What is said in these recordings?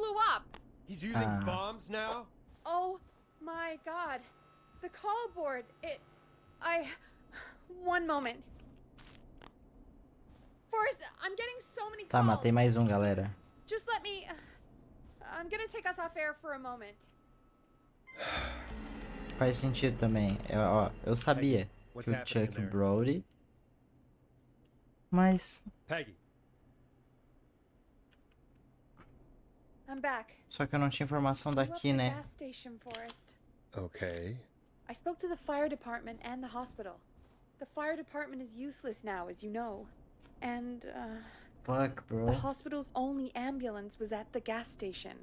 blew up. He's using bombs now? Oh my god. The call board. One moment. Forrest, I'm getting so many Tá, calls. matei mais galera. Just let me... I'm gonna take us off air for a moment. Faz sentido também. Eu sabia que o Chuck Brody... Mas... Peggy. I'm back. Só que eu não tinha informação daqui, né? Gas station, Forrest. Okay. I spoke to the fire department and the hospital. The fire department is useless now, as you know. And, Fuck, bro. the hospital's only ambulance was at the gas station.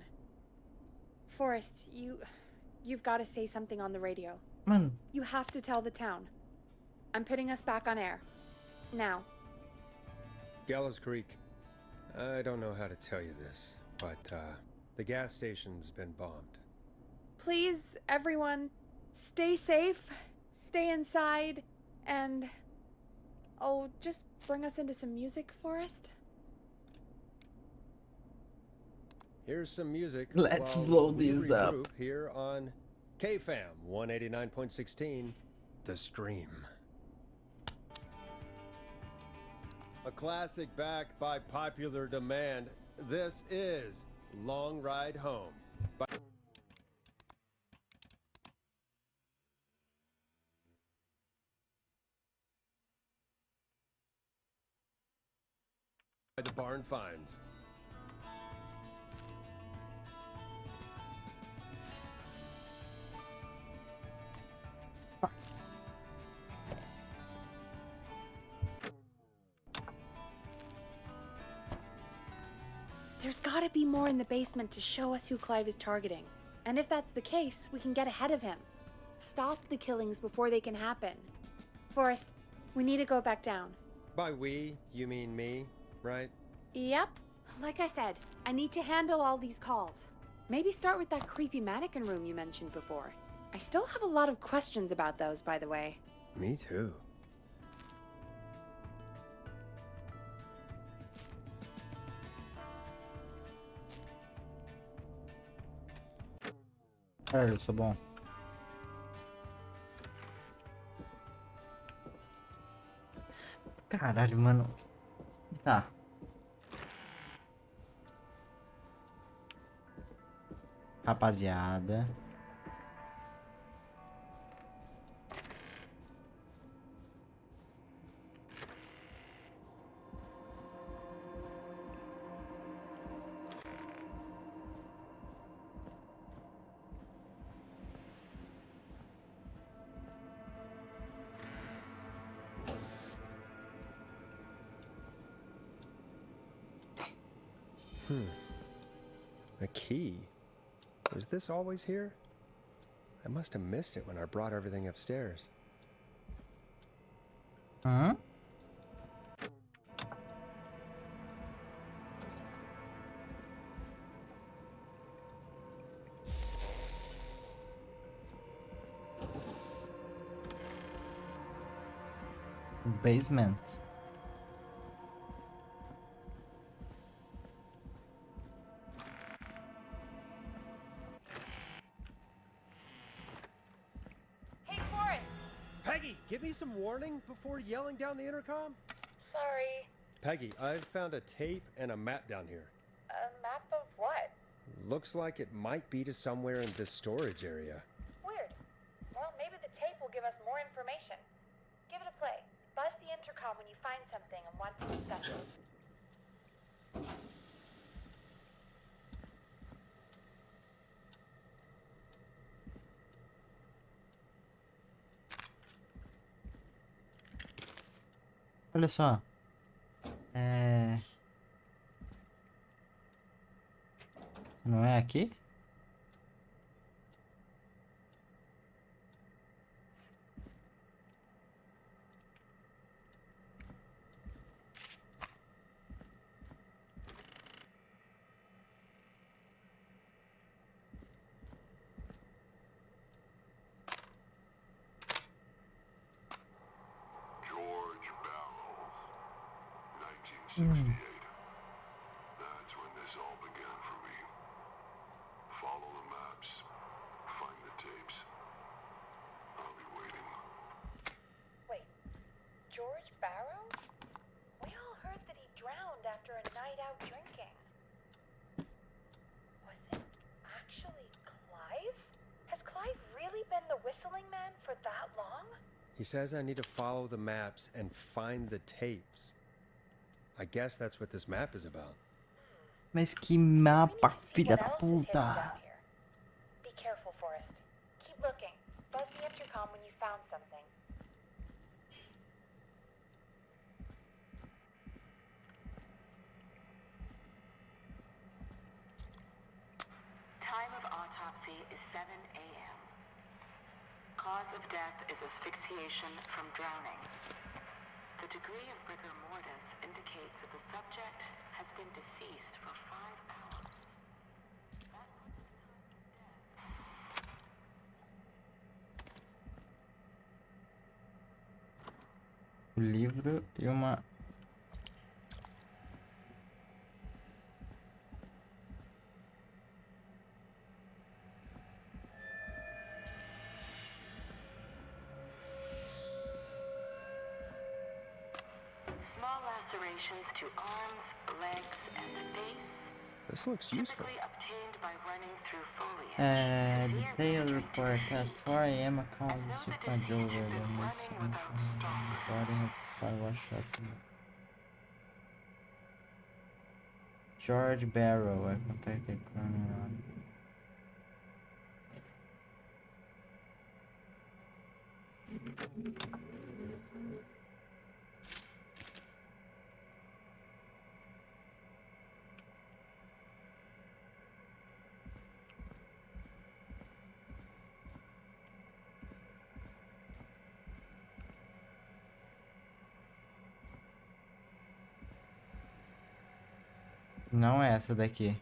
Forrest, you've got to say something on the radio. Mano. You have to tell the town. I'm putting us back on air. Now. Gallows Creek. I don't know how to tell you this, but, the gas station's been bombed. Please, everyone, stay safe, stay inside, and... Oh, just bring us into some music, Forrest. Here's some music. Let's blow these up. Here on KFAM 189.16, The Stream. A classic backed by popular demand. This is Long Ride Home. By the Barn Finds. There's gotta be more in the basement to show us who Clive is targeting. And if that's the case, we can get ahead of him. Stop the killings before they can happen. Forrest, we need to go back down. By we, you mean me, right? Yep. Like I said, I need to handle all these calls. Maybe start with that creepy mannequin room you mentioned before. I still have a lot of questions about those, by the way. Me too. Eu sou bom. Caralho, mano. Tá. Rapaziada. A key? Was this always here? I must have missed it when I brought everything upstairs. Huh? Basement. Give me some warning before yelling down the intercom? Sorry. Peggy, I've found a tape and a map down here. A map of what? Looks like it might be to somewhere in this storage area. Weird. Well, maybe the tape will give us more information. Give it a play. Buzz the intercom when you find something and want to discuss it. Olha só. Não é aqui? That's when this all began for me. for that long? He says I need to follow the maps and find the tapes. I guess that's what this map is about. Mas que mapa, We need to see filha what da else is hidden puta. down here. Be careful, Forrest. Keep looking. Buzz the intercom when you found something. Time of autopsy is 7 a.m. Cause of death is asphyxiation from drowning. The degree of rigor mortis indicates that the subject has been deceased for 5 hours. That puts the time of death. O livro e uma... Small lacerations to arms, legs, and the face. This looks useful. Typically obtained by running through foliage. The Severe day injury to report the at feet. 4 a.m. a call As though received the from deceased Joe had been the running without stop. body has been washed up. George Barrow, I contacted Colonel. Não é essa daqui.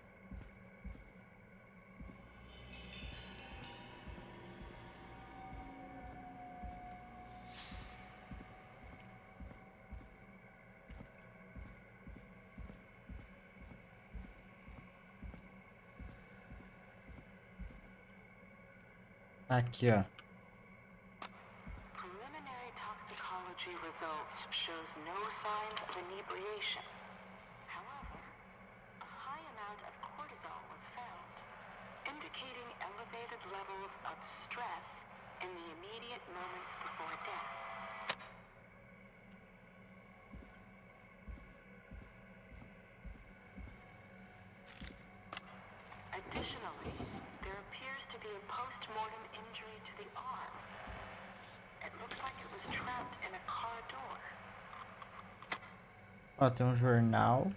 Aqui, ó. Preliminary toxicology results shows no signs of inebriation. However, a high amount of cortisol was found, indicating elevated levels of stress in the immediate moments before death. Additionally, there appears to be a post-mortem injury to the arm. It looks like it was trapped in a car door. Ó, tem um jornal.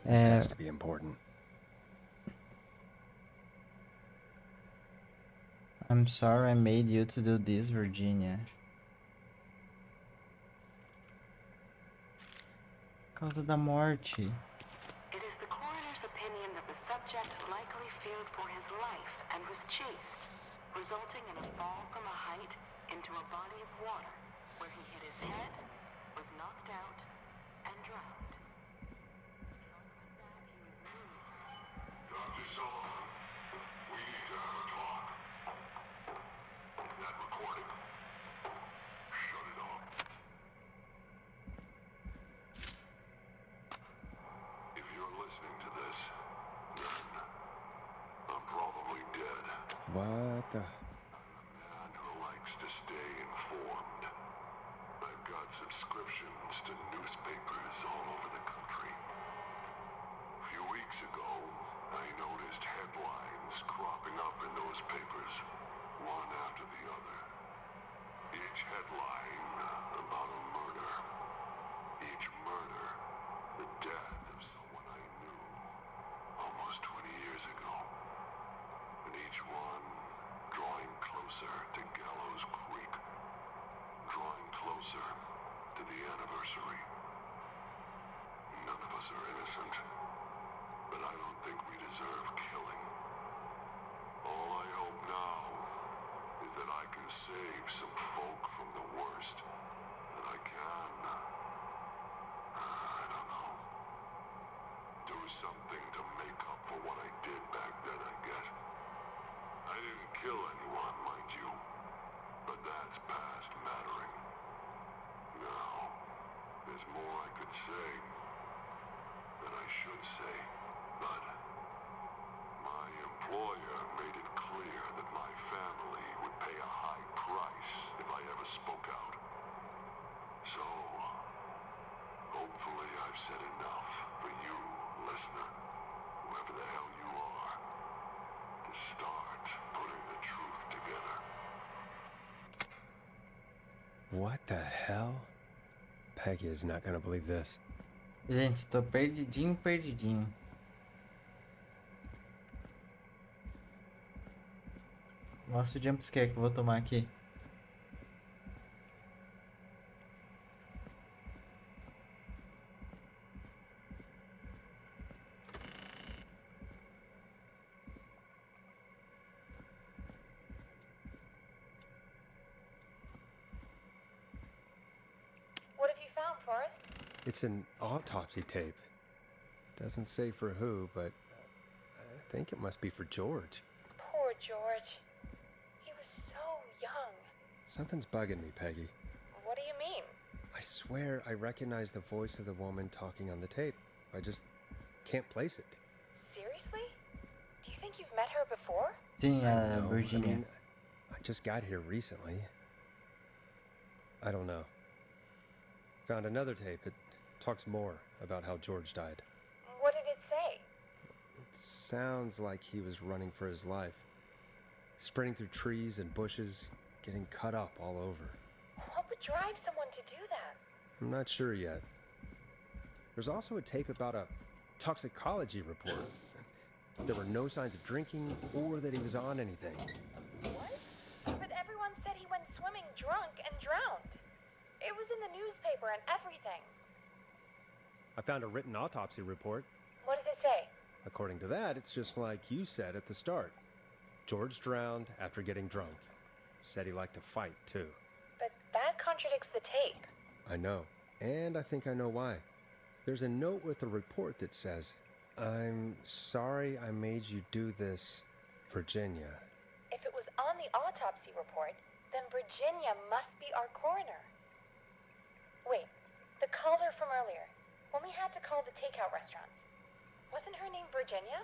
This has to be important. I'm sorry I made you to do this, Virginia. Causa da morte. It is the coroner's opinion that the subject likely feared for his life and was chased, resulting in a fall from a height into a body of water, where he hit his head, was knocked out, and drowned. Dr. Sullivan, we need to have a talk. Is that recording? Shut it off. If you're listening to this, then I'm probably dead. What the... Man who likes to stay informed. I've got subscriptions to newspapers all over the country. A few weeks ago, I noticed headlines cropping up in those papers, one after the other. Each headline about a murder. Each murder, the death of someone I knew almost 20 years ago. And each one drawing closer to Gallows Creek. Drawing closer to the anniversary. None of us are innocent. But I don't think we deserve killing. All I hope now is that I can save some folk from the worst. That I can... I don't know. Do something to make up for what I did back then, I guess. I didn't kill anyone, mind you, but that's past mattering. Now, there's more I could say than I should say, but my employer made it clear that my family would pay a high price if I ever spoke out. So, hopefully I've said enough for you, listener, whoever the hell you are, to start putting the truth together. What the hell? Peggy is not gonna believe this. Gente, tô perdidinho, perdidinho. Mostra o jumpscare que eu vou tomar aqui. What have you found, Forrest? It's an autopsy tape. Doesn't say for who, but I think it must be for George. Poor George. He was so young. Something's bugging me, Peggy. What do you mean? I swear I recognize the voice of the woman talking on the tape. I just can't place it. Seriously? Do you think you've met her before? Sim, No, Virginia. I mean, I just got here recently. I don't know. Found another tape. It talks more about how George died. What did it say? It sounds like he was running for his life. Sprinting through trees and bushes, getting cut up all over. What would drive someone to do that? I'm not sure yet. There's also a tape about a toxicology report. There were no signs of drinking or that he was on anything. What? But everyone said he went swimming drunk and drowned. It was in the newspaper and everything. I found a written autopsy report. What does it say? According to that, it's just like you said at the start. George drowned after getting drunk. Said he liked to fight, too. But that contradicts the tape. I know. And I think I know why. There's a note with the report that says, "I'm sorry I made you do this, Virginia." If it was on the autopsy report, then Virginia must be our coroner. Wait, the caller from earlier, when we had to call the takeout restaurants, wasn't her name Virginia?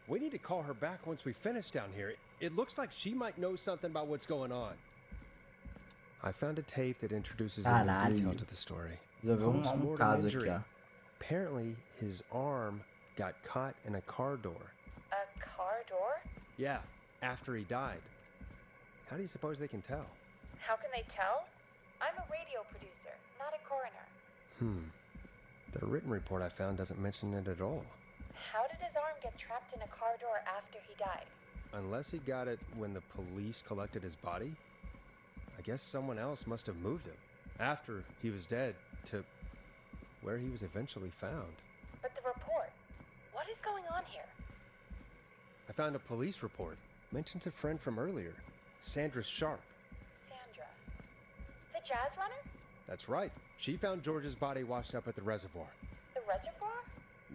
We need to call her back once we finish down here. It looks like she might know something about what's going on. I found a tape that introduces a new detail to the story. Resolveu Post-mortem caso injury. aqui, ó. Apparently, his arm got caught in a car door. A car door? Yeah, after he died. How do you suppose they can tell? How can they tell? I'm a radio producer, not a coroner. The written report I found doesn't mention it at all. How did his arm get trapped in a car door after he died? Unless he got it when the police collected his body, I guess someone else must have moved him after he was dead to where he was eventually found. But the report, what is going on here? I found a police report. Mentions a friend from earlier, Sandra Sharp. Sandra. The jazz runner? That's right. She found George's body washed up at the reservoir. The reservoir?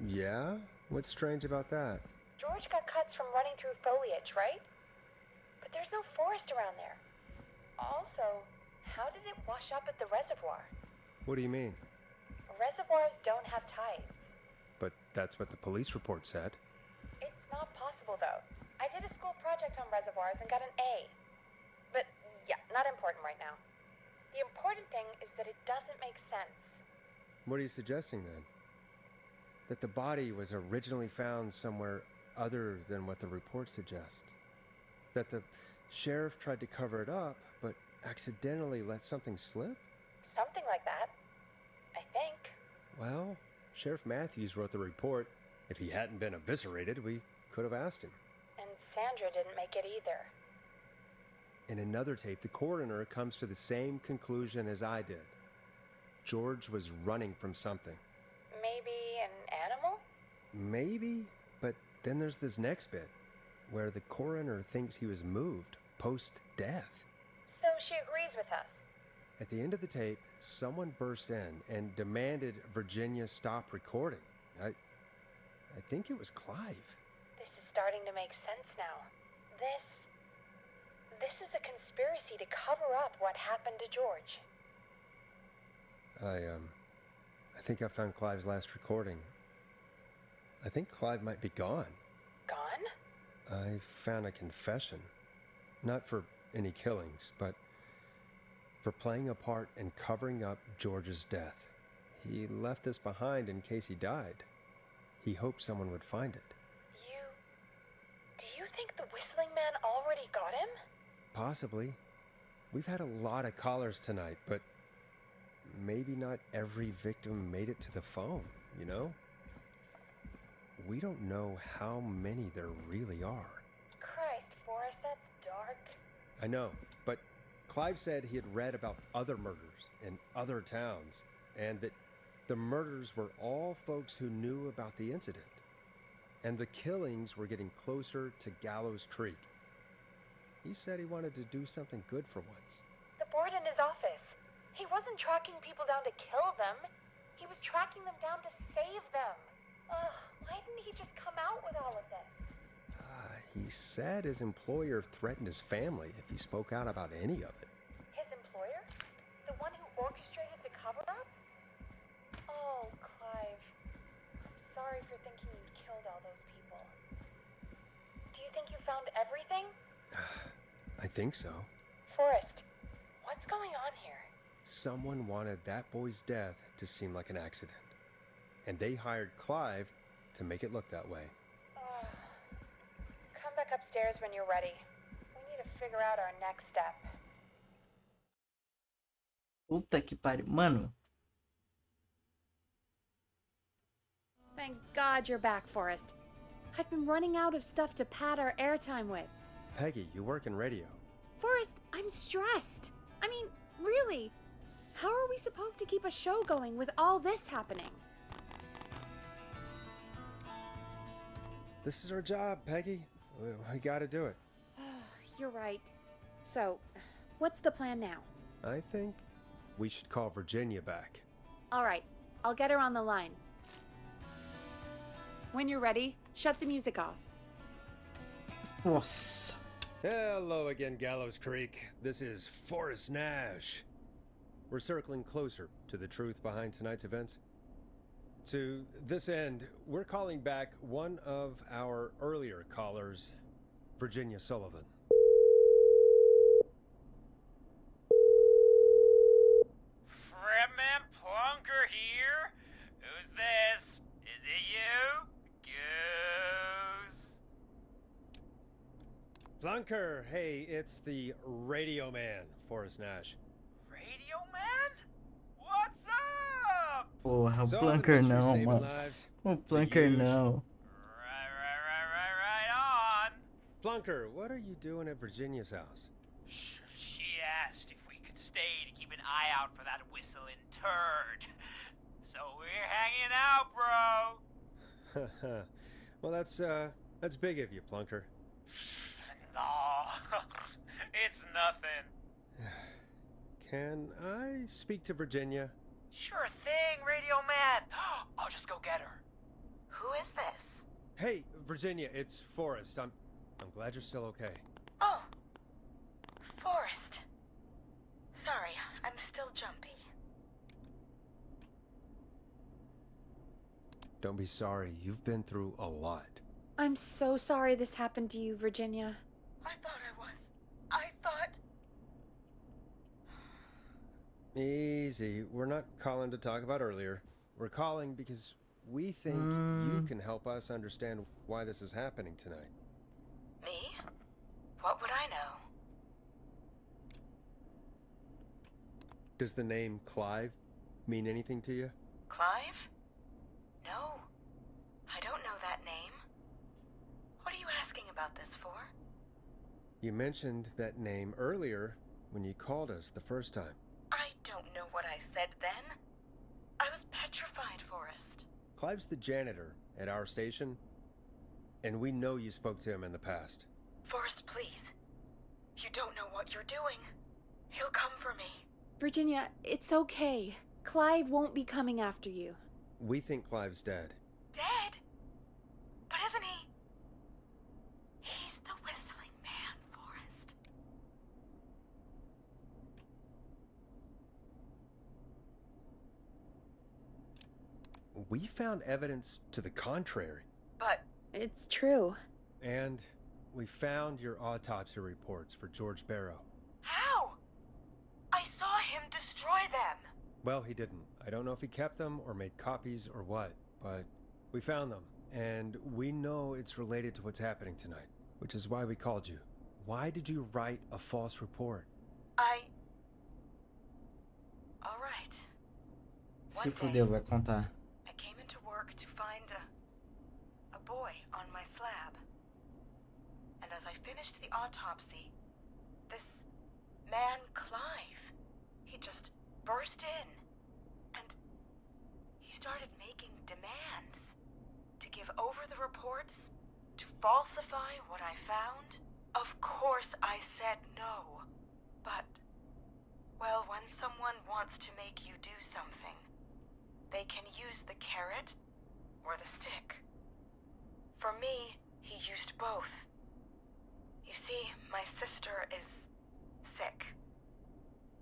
Yeah? What's strange about that? George got cuts from running through foliage, right? But there's no forest around there. Also, how did it wash up at the reservoir? What do you mean? Reservoirs don't have tides. But that's what the police report said. It's not possible, though. I did a school project on reservoirs and got an A. But, yeah, not important right now. The important thing is that it doesn't make sense. What are you suggesting then? That the body was originally found somewhere other than what the report suggests? That the sheriff tried to cover it up, but accidentally let something slip? Something like that. I think. Well, Sheriff Matthews wrote the report. If he hadn't been eviscerated, we could have asked him. And Sandra didn't make it either. In another tape, the coroner comes to the same conclusion as I did. George was running from something. Maybe an animal? Maybe, but then there's this next bit, where the coroner thinks he was moved post-death. So she agrees with us. At the end of the tape, someone burst in and demanded Virginia stop recording. I think it was Clive. This is starting to make sense now. This is a conspiracy to cover up what happened to George. I think I found Clive's last recording. I think Clive might be gone. Gone? I found a confession. Not for any killings, but for playing a part in covering up George's death. He left this behind in case he died. He hoped someone would find it. Do you think the whistling man already got him? Possibly. We've had a lot of callers tonight, but maybe not every victim made it to the phone, you know? We don't know how many there really are. Christ, Forrest, that's dark. I know, but Clive said he had read about other murders in other towns, and that the murders were all folks who knew about the incident. And the killings were getting closer to Gallows Creek. He said he wanted to do something good for once. The board in his office. He wasn't tracking people down to kill them. He was tracking them down to save them. Ugh, why didn't he just come out with all of this? He said his employer threatened his family if he spoke out about any of it. His employer? The one who orchestrated the cover-up? Oh, Clive. I'm sorry for thinking you'd killed all those people. Do you think you found everything? I think so. Forrest, what's going on here? Someone wanted that boy's death to seem like an accident. And they hired Clive to make it look that way. Come back upstairs when you're ready. We need to figure out our next step. Puta que pariu. Mano. Thank God you're back, Forrest. I've been running out of stuff to pad our airtime with. Peggy, you work in radio. Forrest, I'm stressed. I mean, really. How are we supposed to keep a show going with all this happening? This is our job, Peggy. We gotta do it. You're right. So, what's the plan now? I think we should call Virginia back. All right, I'll get her on the line. When you're ready, shut the music off. Nossa. Hello again, Gallows Creek. This is Forrest Nash. We're circling closer to the truth behind tonight's events. To this end, we're calling back one of our earlier callers, Virginia Sullivan. Fredman Plunker here? Who's this? Is it you? Goose? Plunker, hey, it's the Radio Man, Forrest Nash. Radio Man? What's up? Porra, o So, Plunker the mystery não, saving mano. lives. O Plunker Huge. não. Right on. Plunker, what are you doing at Virginia's house? She asked if we could stay to keep an eye out for that whistling turd. So we're hanging out, bro. Well, that's big of you, Plunker. No, it's nothing. Can I speak to Virginia? Sure thing, Radio Man. I'll just go get her. Who is this? Hey, Virginia, it's Forrest. I'm glad you're still okay. Oh, Forrest. Sorry, I'm still jumpy. Don't be sorry. You've been through a lot. I'm so sorry this happened to you, Virginia. I thought I was. I thought... Easy. We're not calling to talk about earlier. We're calling because we think you can help us understand why this is happening tonight. Me? What would I know? Does the name Clive mean anything to you? Clive? No. I don't know that name. What are you asking about this for? You mentioned that name earlier when you called us the first time. I don't know what I said then. I was petrified, Forrest. Clive's the janitor at our station, and we know you spoke to him in the past. Forrest, please. You don't know what you're doing. He'll come for me. Virginia, it's okay. Clive won't be coming after you. We think Clive's dead. Dead? But isn't he? we found evidence to the contrary. But It's true. And we found your autopsy reports for George Barrow. how? I saw him destroy them. Well, he didn't. I don't know if he kept them or made copies or what, but we found them. And we know it's related to what's happening tonight, which is why we called you. Why did you write a false report? All right. Se One day, fudeu, vai contar. I came into work to find a boy on my slab. And as I finished the autopsy, this man, Clive, he just burst in. And he started making demands to give over the reports, to falsify what I found. Of course I said no. But, well, when someone wants to make you do something, they can use the carrot or the stick. For me, he used both. You see, my sister is sick.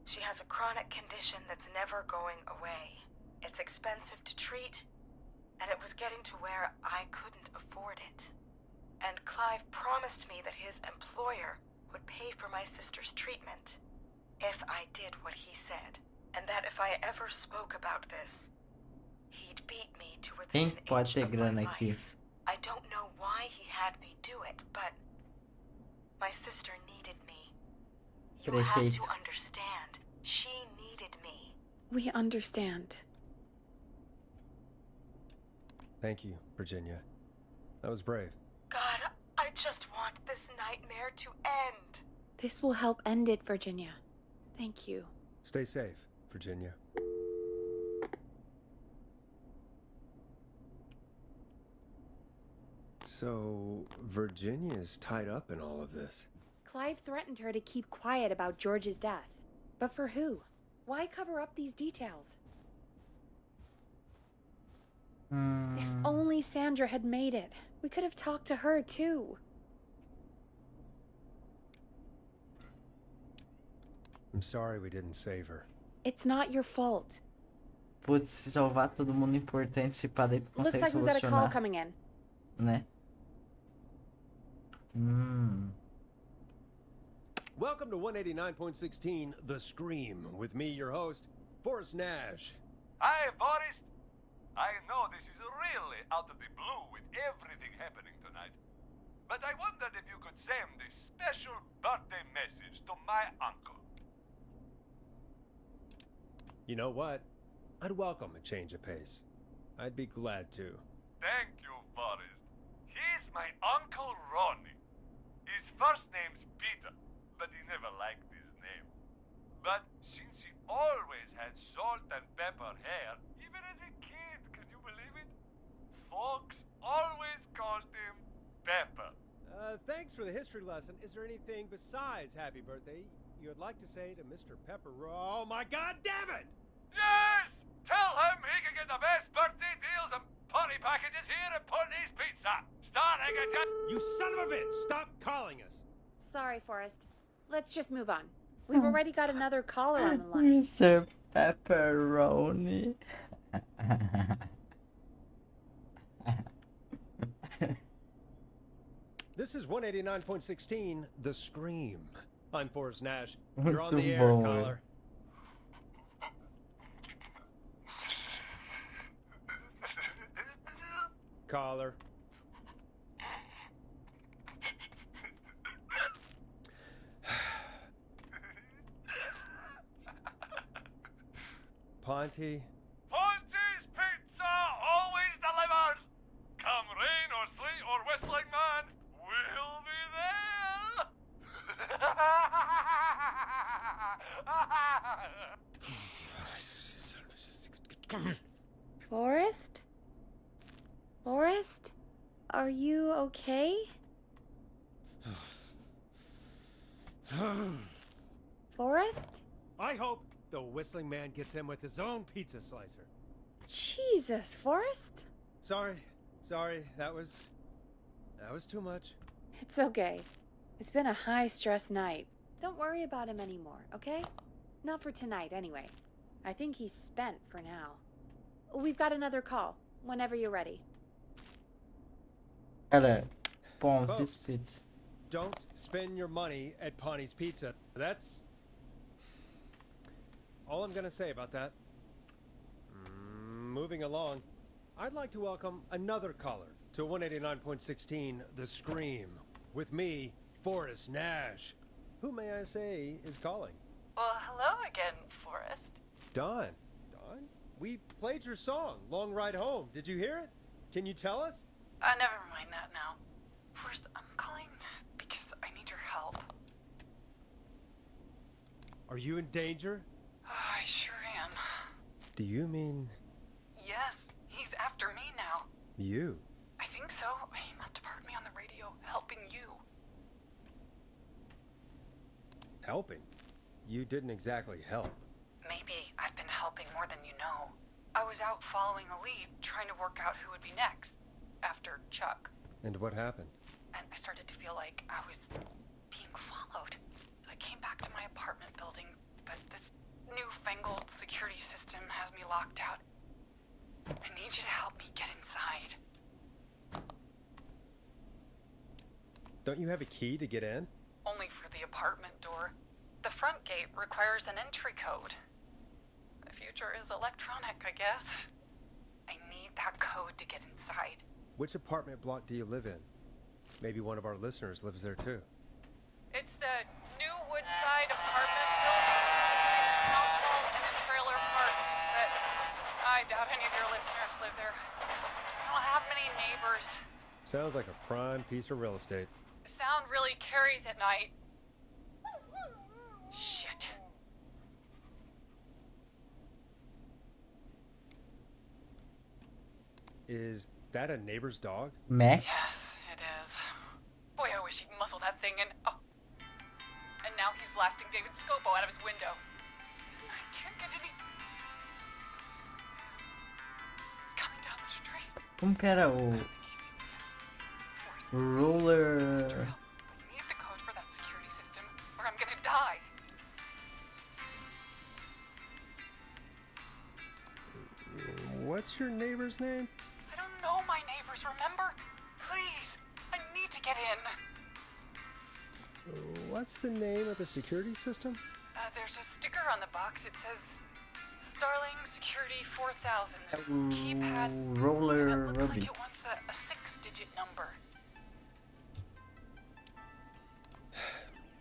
She has a chronic condition that's never going away. It's expensive to treat, and it was getting to where I couldn't afford it. And Clive promised me that his employer would pay for my sister's treatment if I did what he said, and that if I ever spoke about this, he'd beat me to within Quem an pode inch ter of my grana aqui? life. I don't know why he had me do it, but my sister needed me. You have to Prefeito. understand. She needed me. We understand. Thank you, Virginia. That was brave. God, I just want this nightmare to end. This will help end it, Virginia. Thank you. Stay safe, Virginia. So, Virginia's tied up in all of this. Clive threatened her to keep quiet about George's death. But for who? Why cover up these details? If only Sandra had made it. We could have talked to her, too. I'm sorry we didn't save her. It's not your fault. Putz, se salvar todo mundo importante, se pá, daí tu Looks consegue like we've got a call solucionar, coming in. né? Welcome to 189.16 The Scream, with me, your host, Forrest Nash. Hi, Forrest. I know this is really out of the blue with everything happening tonight, but I wondered if you could send a special birthday message to my uncle. You know what? I'd welcome a change of pace. I'd be glad to. Thank you, Forrest. He's my Uncle Ronnie. His first name's Peter, but he never liked his name. But since he always had salt and pepper hair, even as a kid, can you believe it? Folks always called him Pepper. Thanks for the history lesson. Is there anything besides happy birthday you would like to say to Mr. Pepper? Oh my god damn it! Yes! Tell him he can get the best birthday deals and party packages here at Putney's Pizza. Starting at You son of a bitch! Stop calling us! Sorry, Forrest. Let's just move on. We've already got another caller on the line. Mr. Pepperoni. This is 189.16 The Scream. I'm Forrest Nash. You're on Muito the air, bom, caller. Caller. Ponte. Ponte's Pizza always delivers. Come rain or sleet or whistling man, we'll be there. Forrest? Forrest? Are you okay? Forrest? I hope the whistling man gets him with his own pizza slicer. Jesus, Forrest? Sorry, that was too much. It's okay. It's been a high-stress night. Don't worry about him anymore, okay? Not for tonight, anyway. I think he's spent for now. We've got another call. whenever you're ready. Cara, bom, Folks. this pizza. Don't spend your money at Pawnee Pizza. That's all I'm gonna say about that. Moving along, I'd like to welcome another caller to 189.16 The Scream. With me, Forrest Nash. Who, may I say, is calling? Well, hello again, Forrest. Don. Don? We played your song, Long Ride Home. Did you hear it? Can you tell us? Never mind that now. First, I'm calling because I need your help. Are you in danger? I sure am. Do you mean Yes, he's after me now. you? I think so. He must have heard me on the radio helping you. Helping? You didn't exactly help. Maybe I've been helping more than you know. I was out following a lead, trying to work out who would be next, after Chuck. And what happened? And I started to feel like I was being followed. I came back to my apartment building, but this newfangled security system has me locked out. I need you to help me get inside. Don't you have a key to get in? Only for the apartment door. The front gate requires an entry code. The future is electronic, I guess. I need that code to get inside. Which apartment block do you live in? Maybe one of our listeners lives there too. It's the new Woodside apartment building between the town hall and the trailer park. But I doubt any of your listeners live there. I don't have many neighbors. Sounds like a prime piece of real estate. The sound really carries at night. Shit. Is that a neighbor's dog? Max? Yes, it is. Boy, I wish he'd muzzle that thing in. Oh. And now he's blasting David Scopo out of his window. Listen, I can't get any. He's coming down the street. Como que era o He's Forrest, roller? I need the code for that security system, or I'm gonna die. What's your neighbor's name? I don't know my neighbors, remember? Please, I need to get in. What's the name of the security system? There's a sticker on the box. It says Starling Security 4000. There's a Ooh, keypad. roller And it looks Ruby. like it wants a 6-digit number.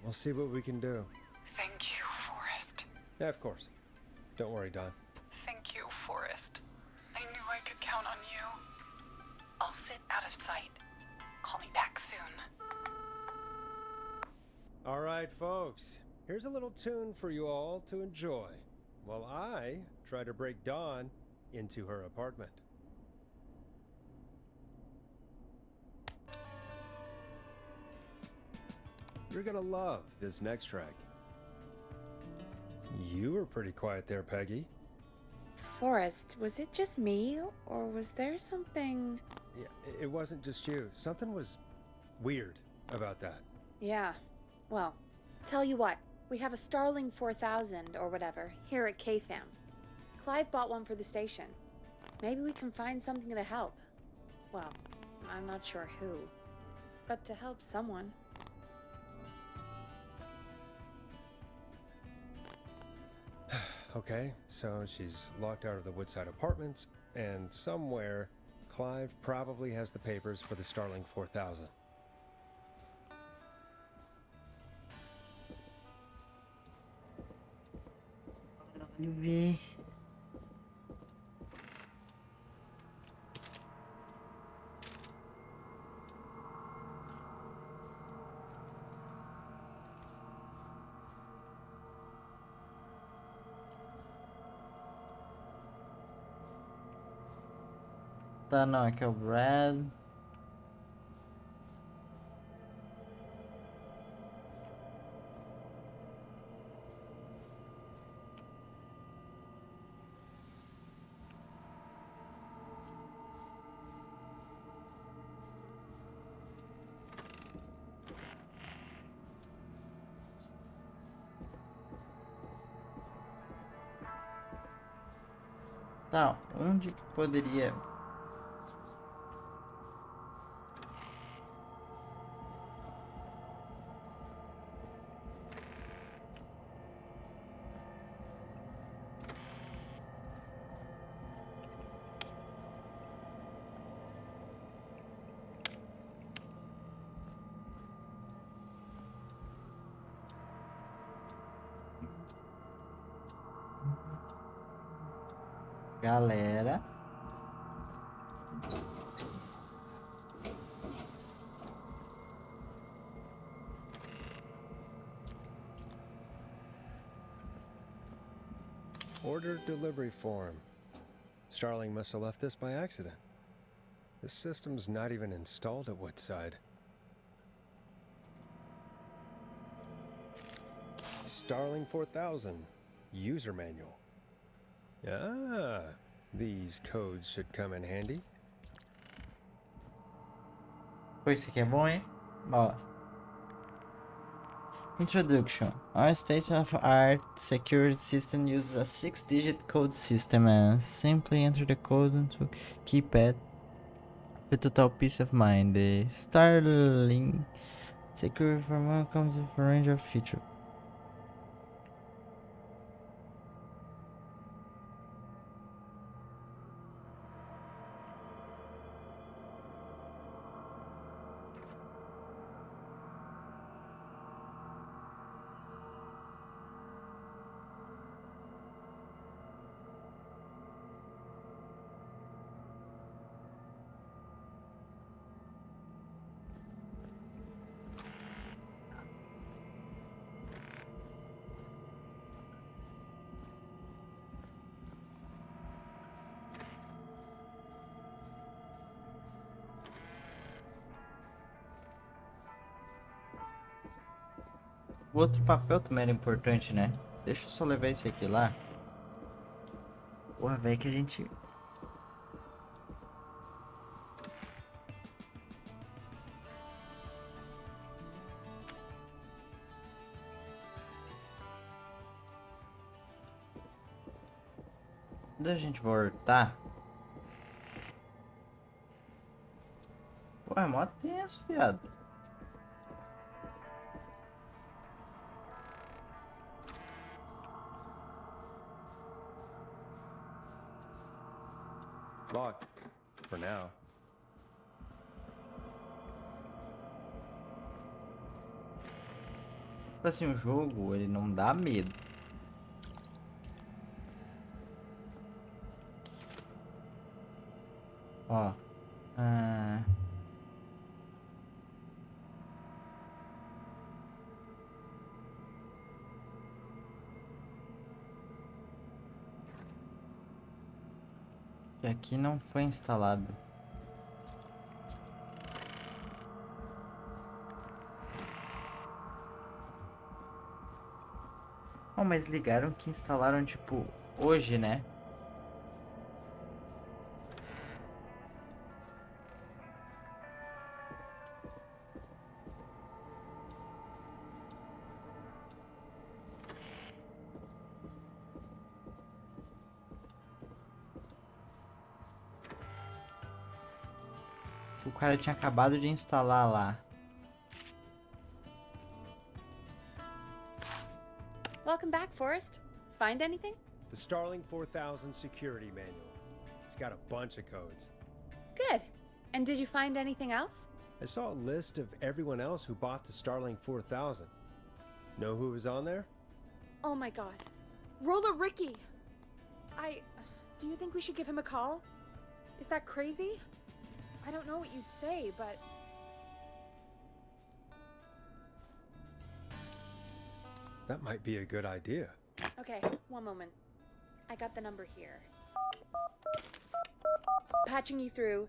We'll see what we can do. Thank you, Forrest. Yeah, of course. Don't worry, Don. Thank you, Forrest. I knew I could count on you. I'll sit out of sight. Call me back soon. All right, folks. Here's a little tune for you all to enjoy while I try to break Dawn into her apartment. You're gonna love this next track. You were pretty quiet there, Peggy. Forrest, was it just me, or was there something... Yeah, it wasn't just you. Something was weird about that. Yeah, well, tell you what, we have a Starling 4000 or whatever here at KFAM. Clive bought one for the station. Maybe we can find something to help. Well, I'm not sure who, but to help someone. Okay, so she's locked out of the Woodside Apartments, and somewhere Clive probably has the papers for the Starling 4000. Vamos ver. Tá, não, aqui é o Brad. Tá, onde que poderia Galera. Order delivery form. Starling must have left this by accident. The system's not even installed at Woodside. Starling 4000. User manual. Ah, these codes should come in handy. Pô, isso aqui é bom, hein? Ó. Introduction. Our state-of-art security system uses a 6-digit code system and simply enter the code into keypad with total peace of mind. The Starling security firmware comes with a range of features. O outro papel também era importante, né? Deixa eu só levar esse aqui lá. Porra, velho, que a gente... Quando a gente voltar... Pô, é mó tenso, viado. Locked. For now. Tipo assim, o jogo, ele não dá medo. Ó. Que aqui não foi instalado. Oh, mas ligaram que instalaram, tipo, hoje, né? Que o cara tinha acabado de instalar lá. Welcome back, Forrest. Find anything? The Starling 4000 security manual. It's got a bunch of codes. Good. And did you find anything else? I saw a list of everyone else who bought the Starling 4000. Know who was on there? Oh my god. Roller Ricky! Do you think we should give him a call? Is that crazy? I don't know what you'd say, but... That might be a good idea. Okay, one moment. I got the number here. Patching you through.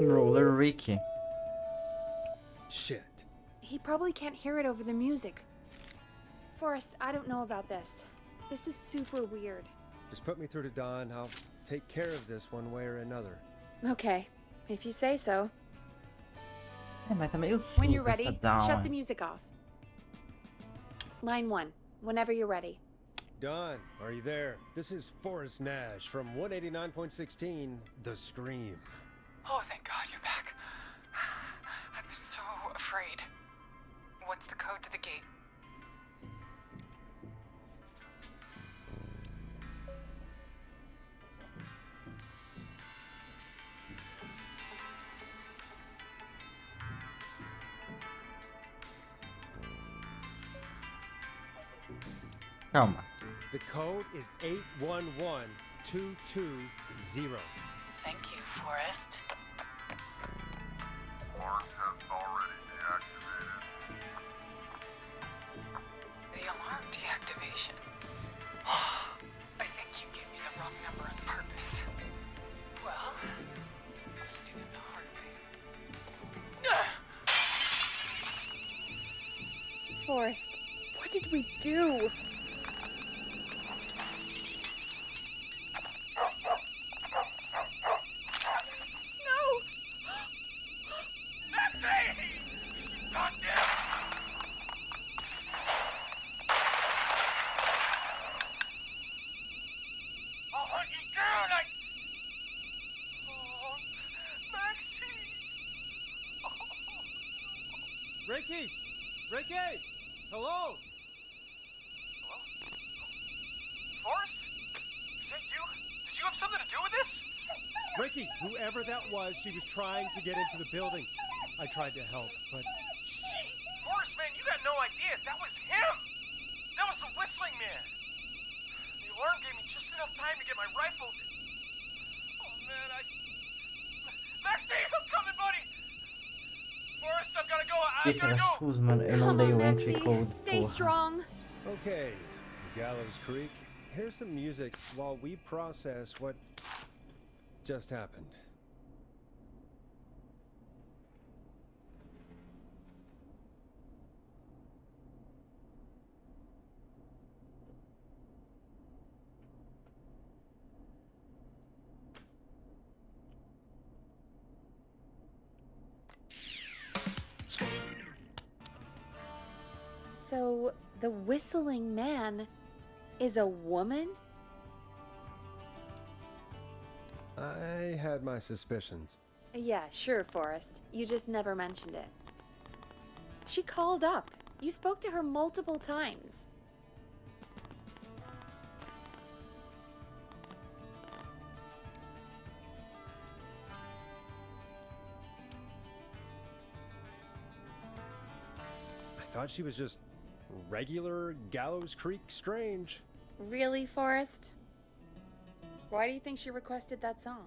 Roller Ricky. Shit. He probably can't hear it over the music. Forrest, I don't know about this. This is super weird. Just put me through to Don. I'll take care of this one way or another. Okay, if you say so. É, mas tá meio When you're sussa essa ready, down. shut the music off. Line 1, whenever you're ready. Don, are you there? This is Forrest Nash from 189.16, The Scream. Oh, thank God you're back. I'm so afraid. What's the code to the gate? Calma. The code is 811220. Thank you, Forrest. Alarm test already deactivated. The alarm deactivation. I think you gave me the wrong number on purpose. Well, I'll just do this the hard way. Forrest, what did we do? Ricky! Ricky! Hello? Hello? Forrest? Is that you? Did you have something to do with this? Ricky, whoever that was, she was trying to get into the building. I tried to help, but She? Forrest, man, you got no idea. That was him. That was the whistling man. The alarm gave me just enough time to get my rifle. Oh, man, Maxie, I'm coming, buddy! Forrest, I've gotta go. Que I've gotta go! parafuso, mano. Eu não Come dei on, o entry Maxie. code, Stay porra. strong. okay. Gallows Creek, here's some music while we process what just happened. So, the whistling man is a woman? I had my suspicions. Yeah, sure, Forrest. You just never mentioned it. She called up. You spoke to her multiple times. I thought she was just regular Gallows Creek Strange. Really, Forrest? Why do you think she requested that song?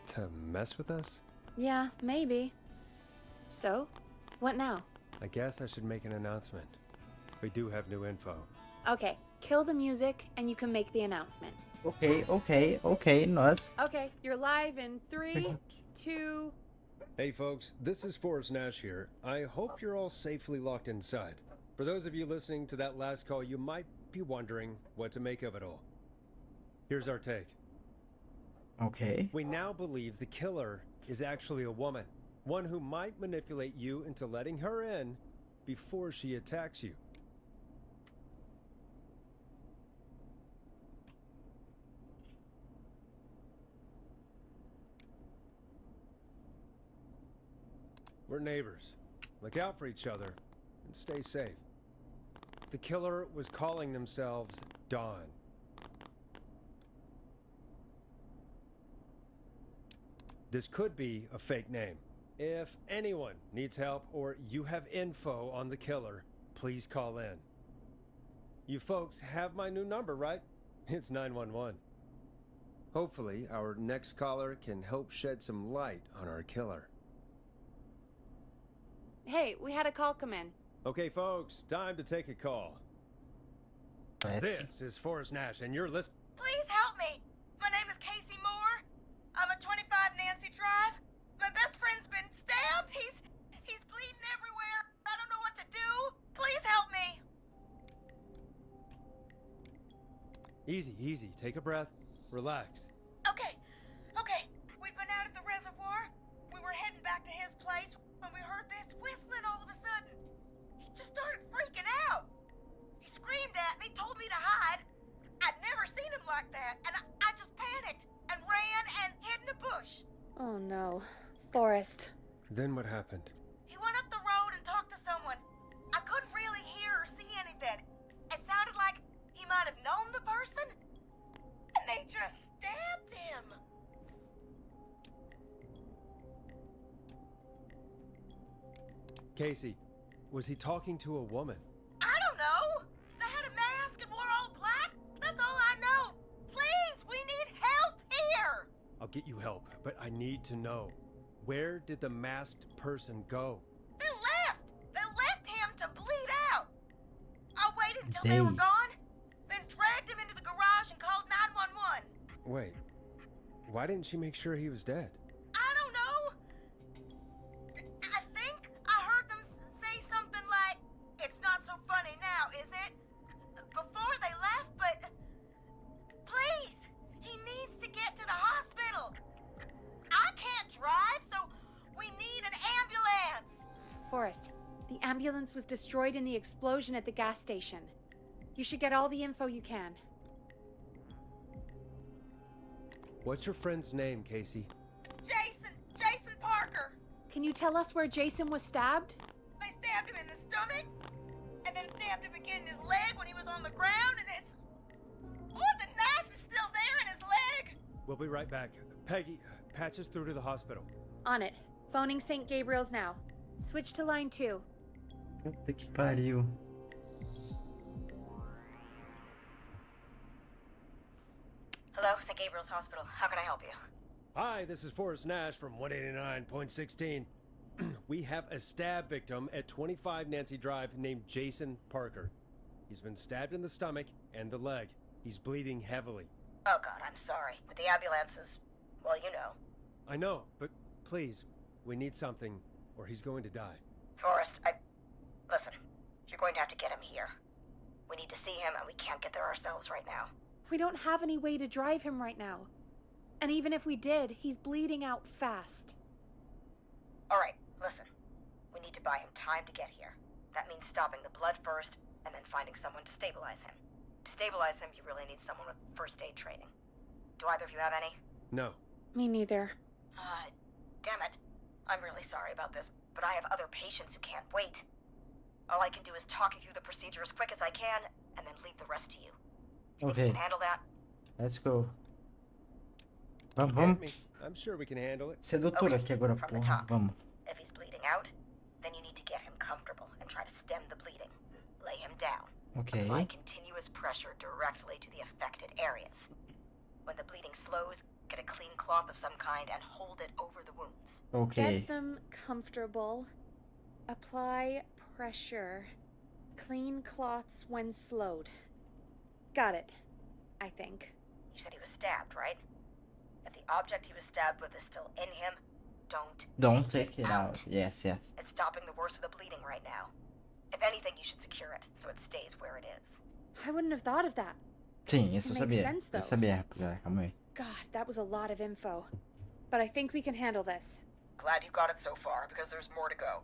To mess with us? Yeah, maybe. So, what now? I guess I should make an announcement. We do have new info. Okay, kill the music and you can make the announcement. Ok, nós. Okay, you're live in 3, 2... Hey folks, this is Forrest Nash here. I hope you're all safely locked inside. For those of you listening to that last call, you might be wondering what to make of it all. Here's our take. Ok. We now believe the killer is actually a woman. One who might manipulate you into letting her in before she attacks you. We're neighbors. Look out for each other and stay safe. The killer was calling themselves Dawn. This could be a fake name. If anyone needs help or you have info on the killer, please call in. You folks have my new number, right? It's 911. Hopefully, our next caller can help shed some light on our killer. Hey, we had a call come in. Okay, folks, time to take a call. Let's. This is Forrest Nash, and you're listening. Please help me. My name is Casey Moore. I'm at 25 Nancy Drive. My best friend's been stabbed. He's bleeding everywhere. I don't know what to do. Please help me. Easy, easy. Take a breath. Relax. Okay. We'd been out at the reservoir. We were heading back to his place when we heard this whistling all of a sudden. He just started freaking out. He screamed at me, told me to hide. I'd never seen him like that, and I just panicked and ran and hid in a bush. Oh no. Forrest. Then what happened? He went up the road and talked to someone. I couldn't really hear or see anything. It sounded like he might have known the person, and they just stabbed him. Casey, was he talking to a woman? I don't know. They had a mask and wore all black. That's all I know. Please, we need help here. I'll get you help, but I need to know. Where did the masked person go? They left. They left him to bleed out. I waited until they were gone, then dragged him into the garage and called 911. Wait, why didn't she make sure he was dead? I don't know. I think I heard them say something like, "It's not so funny now, is it?" before they left, but please, he needs to get to the hospital. I can't drive, so we need an ambulance. Forrest, the ambulance was destroyed in the explosion at the gas station. You should get all the info you can. What's your friend's name, Casey? Jason Parker. Can you tell us where Jason was stabbed? They stabbed him in the stomach, and then stabbed him again in his leg when he was on the ground, and it's... Oh, the knife is still there in his leg. We'll be right back. Peggy, patch us through to the hospital. On it. Phoning St. Gabriel's now. Switch to line 2. Puta que pariu. Hello, St. Gabriel's Hospital. How can I help you? Hi, this is Forrest Nash from 189.16. We have a stab victim at 25 Nancy Drive named Jason Parker. He's been stabbed in the stomach and the leg. He's bleeding heavily. Oh, God, I'm sorry. But the ambulance is... well, you know. I know, but please, we need something or he's going to die. Forrest, listen, you're going to have to get him here. We need to see him, and we can't get there ourselves right now. We don't have any way to drive him right now. And even if we did, he's bleeding out fast. All right, listen. We need to buy him time to get here. That means stopping the blood first, and then finding someone to stabilize him. To stabilize him, you really need someone with first aid training. Do either of you have any? No. Me neither. Damn it. I'm really sorry about this, but I have other patients who can't wait. All I can do is talk you through the procedure as quick as I can, and then leave the rest to you. You think you can handle that? Let's go. Hit Vamos. me. I'm sure we can handle it. Sedutor aqui agora, from the porra. top. Vamos. If he's bleeding out, then you need to get him comfortable and try to stem the bleeding. Lay him down. Okay. Apply continuous pressure directly to the affected areas. When the bleeding slows, get a clean cloth of some kind and hold it over the wounds. Okay. Get them comfortable. Apply pressure. Clean cloths when slowed. Got it. I think. You said he was stabbed, right? If the object he was stabbed with is still in him, Don't take it out. Yes, yes. It's stopping the worst of the bleeding right now. If anything, you should secure it so it stays where it is. I wouldn't have thought of that. Sim, isso It eu makes sabia. sense, Eu though. sabia, rapaziada. Calma aí. God, that was a lot of info. But I think we can handle this. Glad you got it so far, because there's more to go.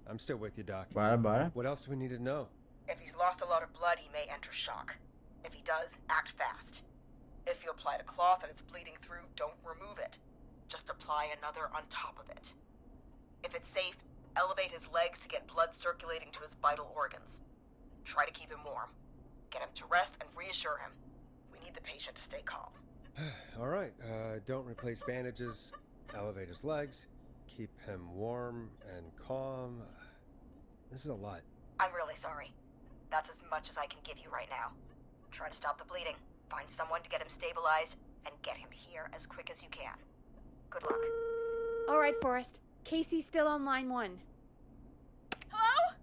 I'm still with you, Doc. Bora, bora. What else do we need to know? If he's lost a lot of blood, he may enter shock. If he does, act fast. If you applied a cloth and it's bleeding through, don't remove it. Just apply another on top of it. If it's safe, elevate his legs to get blood circulating to his vital organs. Try to keep him warm. Get him to rest and reassure him. We need the patient to stay calm. All right, don't replace bandages, elevate his legs, keep him warm and calm. This is a lot. I'm really sorry. That's as much as I can give you right now. Try to stop the bleeding, find someone to get him stabilized, and get him here as quick as you can. Good luck. All right, Forrest. Casey's still on line 1. Hello?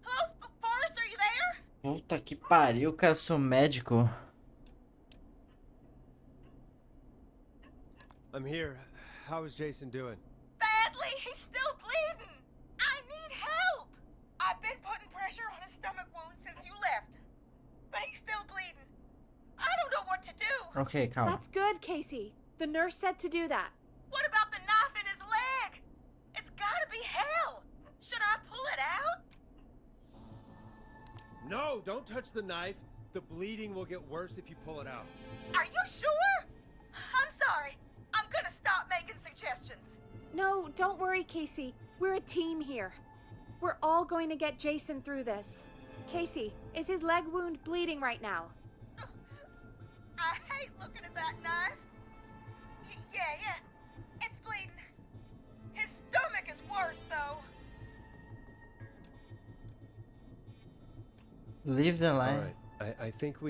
Hello? Forrest, are you there? Puta que pariu, cara. Eu sou médico. I'm here. How is Jason doing? Badly. He's still bleeding. I need help. I've been putting pressure on his stomach wound since you left, but he's still bleeding. I don't know what to do. Ok, calma. That's good, Casey. The nurse said to do that. What about the knife in his leg? It's gotta be hell. Should I pull it out? No, don't touch the knife. The bleeding will get worse if you pull it out. Are you sure? I'm sorry. I'm gonna stop making suggestions. No, don't worry, Casey. We're a team here. We're all going to get Jason through this. Casey, is his leg wound bleeding right now? I hate looking at that knife. Yeah. Leave the All line. right. I think we